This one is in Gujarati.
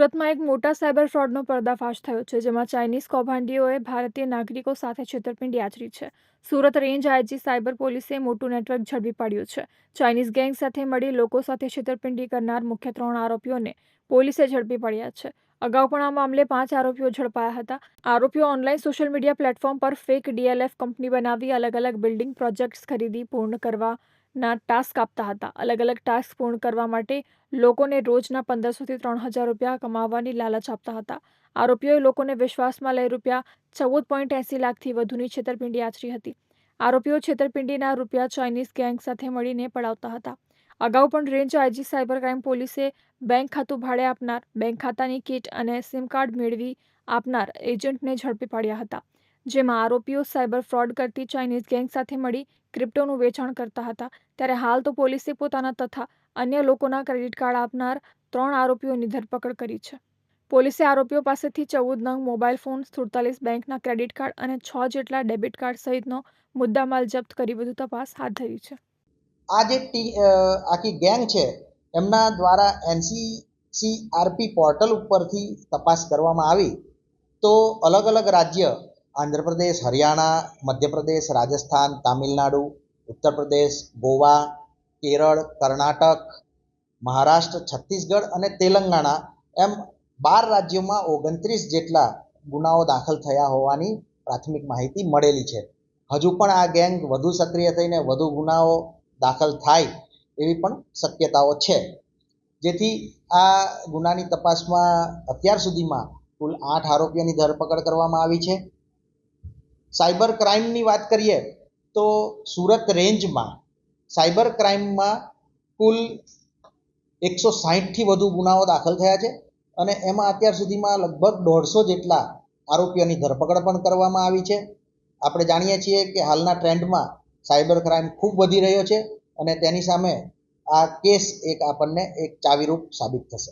સુરતમાં એક મોટા સાયબર ફ્રોડનો પર્દાફાશ થયો છે, જેમાં ચાઇનીઝ કૌભાંડીઓએ ભારતીય નાગરિકો સાથે છેતરપિંડી આચરી છે. સુરત રેન્જ આઈજી સાયબર પોલીસે મોટું નેટવર્ક ઝડપી પાડ્યું છે. ચાઇનીઝ ગેંગ સાથે મળી લોકો સાથે છેતરપિંડી કરનાર મુખ્ય 3 આરોપીઓને પોલીસે ઝડપી પડ્યા છે. અગાઉ પણ આ મામલે 5 આરોપીઓ ઝડપાયા હતા. આરોપીઓ ઓનલાઈન સોશિયલ મીડિયા પ્લેટફોર્મ પર ફેક ડીએલએફ કંપની બનાવી અલગ-અલગ બિલ્ડિંગ પ્રોજેક્ટ્સ ખરીદી પૂર્ણ કરવાના ટાસ્ક આપતા હતા. અલગ-અલગ ટાસ્ક પૂર્ણ કરવા માટે લોકોને રોજના 1500 થી 3000 રૂપિયા કમાવવાની લાલચ આપતા હતા. આરોપીઓએ લોકોને વિશ્વાસમાં લઈ રૂપિયા 14.80 લાખથી વધુની છેતરપિંડી આચરી હતી. આરોપીઓ છેતરપિંડીના રૂપિયા ચાઇનીઝ ગેંગ સાથે મળીને પડાવતા હતા. અગાઉ પણ રેન્જ આઈજી સાયબર ક્રાઇમ પોલીસે બેંક ખાતું ભાડે આપનાર, બેંક ખાતાની કીટ અને સિમ કાર્ડ મેળવી આપનાર એજન્ટને ઝડપી પાડ્યા હતા. જેમાં આરોપીઓ સાયબર ફ્રોડ કરતી ચાઇનીઝ ગેંગ સાથે મળી ક્રિપ્ટોનું વેચાણ કરતા હતા. ત્યારે હાલ તો પોલીસે પોતાના તથા અન્ય લોકોના ક્રેડિટ કાર્ડ આપનાર 3 આરોપીઓની ધરપકડ કરી છે. પોલીસે આરોપીઓ પાસેથી 14 નંગ મોબાઈલ ફોન, 47 બેંકના ક્રેડિટ કાર્ડ અને 6 જેટલા ડેબિટ કાર્ડ સહિતનો મુદ્દામાલ જપ્ત કરી વધુ તપાસ હાથ ધરી છે. આ જે આખી ગેંગ છે એમના દ્વારા એનસીસીઆરપી પોર્ટલ ઉપરથી તપાસ કરવામાં આવી તો અલગ અલગ રાજ્ય આંધ્રપ્રદેશ, હરિયાણા, મધ્યપ્રદેશ, રાજસ્થાન, તામિલનાડુ, ઉત્તર પ્રદેશ, ગોવા, કેરળ, કર્ણાટક, મહારાષ્ટ્ર, છત્તીસગઢ અને તેલંગાણા એમ 12 રાજ્યોમાં 29 જેટલા ગુનાઓ દાખલ થયા હોવાની પ્રાથમિક માહિતી મળેલી છે. હજુ પણ આ ગેંગ વધુ સક્રિય થઈને વધુ ગુનાઓ દાખલ થાય એવી પણ શક્યતાઓ છે. જેથી આ ગુનાની તપાસમાં અત્યાર સુધીમાં કુલ 8 આરોપીઓની ધરપકડ કરવામાં આવી છે. સાયબર ક્રાઇમની વાત કરીએ તો સુરત રેન્જમાં સાયબર ક્રાઇમમાં કુલ 160થી વધુ ગુનાઓ દાખલ થયા છે અને એમાં અત્યાર સુધીમાં લગભગ 150 જેટલા આરોપીઓની ધરપકડ પણ કરવામાં આવી છે. આપણે જાણીએ છીએ કે હાલના ટ્રેન્ડમાં સાયબર ક્રાઇમ ખૂબ વધી રહ્યો છે અને તેની સામે આ કેસ આપણને એક ચાવીરૂપ સાબિત થશે.